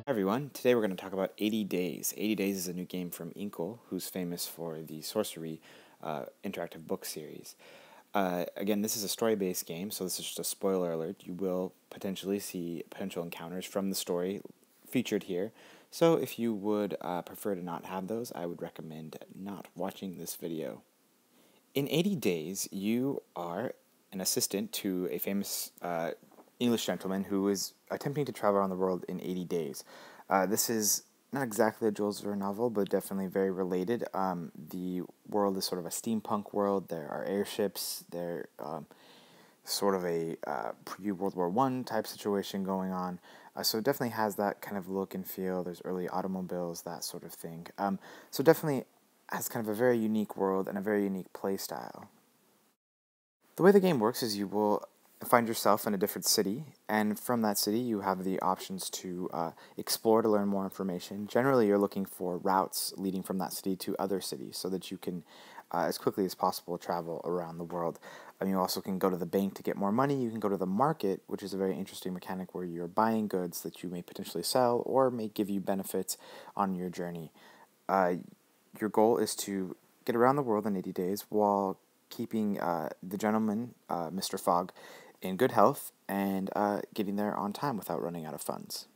Hi everyone, today we're going to talk about 80 Days. 80 Days is a new game from Inkle, who's famous for the Sorcery interactive book series. Again, this is a story-based game, so this is just a spoiler alert. You will potentially see potential encounters from the story featured here. So if you would prefer to not have those, I would recommend not watching this video. In 80 Days, you are an assistant to a famous English gentleman who is attempting to travel around the world in 80 days. This is not exactly a Jules Verne novel, but definitely very related. The world is sort of a steampunk world. There are airships. There sort of a pre-World War I type situation going on. So it definitely has that kind of look and feel. There's early automobiles, that sort of thing. So definitely has kind of a very unique world and a very unique play style. The way the game works is you will find yourself in a different city, and from that city you have the options to explore to learn more information. Generally, you're looking for routes leading from that city to other cities so that you can, as quickly as possible, travel around the world. You also can go to the bank to get more money. You can go to the market, which is a very interesting mechanic where you're buying goods that you may potentially sell or may give you benefits on your journey. Your goal is to get around the world in 80 days while keeping the gentleman, Mr. Fogg, in good health and getting there on time without running out of funds.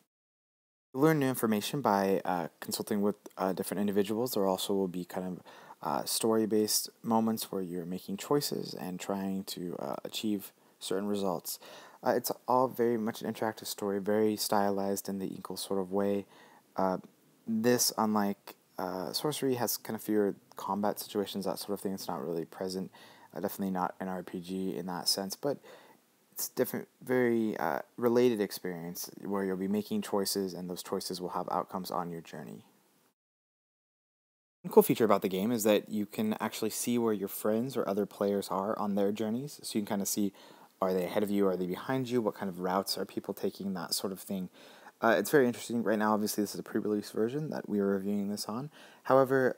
You learn new information by consulting with different individuals. There also will be kind of story-based moments where you're making choices and trying to achieve certain results. It's all very much an interactive story, very stylized in the Inkle sort of way. This, unlike Sorcery, has kind of fewer combat situations, that sort of thing. It's not really present. Definitely not an RPG in that sense, but it's different, very related experience where you'll be making choices, and those choices will have outcomes on your journey. One cool feature about the game is that you can actually see where your friends or other players are on their journeys, so you can kind of see, are they ahead of you, are they behind you, what kind of routes are people taking, that sort of thing. It's very interesting. Right now, obviously, this is a pre-release version that we are reviewing this on. However,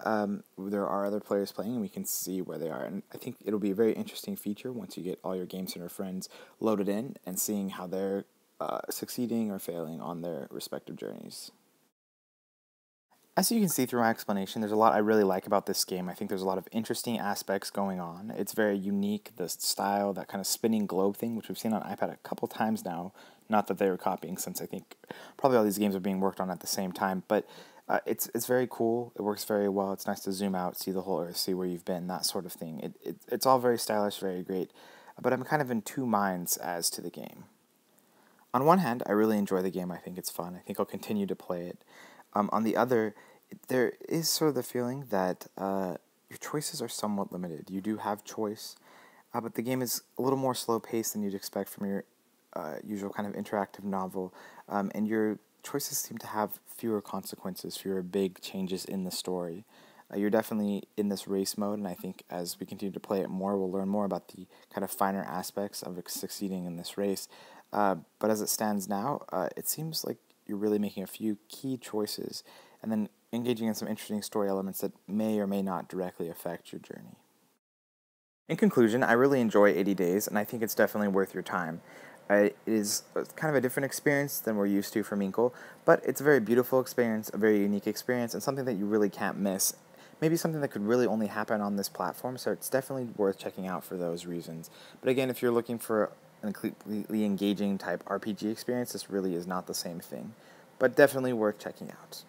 there are other players playing, and we can see where they are. And I think it'll be a very interesting feature once you get all your Game Center friends loaded in and seeing how they're succeeding or failing on their respective journeys. As you can see through my explanation, there's a lot I really like about this game. I think there's a lot of interesting aspects going on. It's very unique, the style, that kind of spinning globe thing, which we've seen on iPad a couple times now. Not that they were copying, since I think probably all these games are being worked on at the same time. But it's very cool. It works very well. It's nice to zoom out, see the whole Earth, see where you've been, that sort of thing. It's all very stylish, very great. But I'm kind of in two minds as to the game. On one hand, I really enjoy the game. I think it's fun. I think I'll continue to play it. On the other, there is sort of the feeling that your choices are somewhat limited. You do have choice, but the game is a little more slow-paced than you'd expect from your usual kind of interactive novel, and your choices seem to have fewer consequences, fewer big changes in the story. You're definitely in this race mode, and I think as we continue to play it more, we'll learn more about the kind of finer aspects of succeeding in this race. But as it stands now, it seems like you're really making a few key choices and then engaging in some interesting story elements that may or may not directly affect your journey. In conclusion, I really enjoy 80 Days, and I think it's definitely worth your time. It is kind of a different experience than we're used to from Inkle, but it's a very beautiful experience, a very unique experience, and something that you really can't miss. Maybe something that could really only happen on this platform, so it's definitely worth checking out for those reasons. But again, if you're looking for a completely engaging type RPG experience, this really is not the same thing, but definitely worth checking out.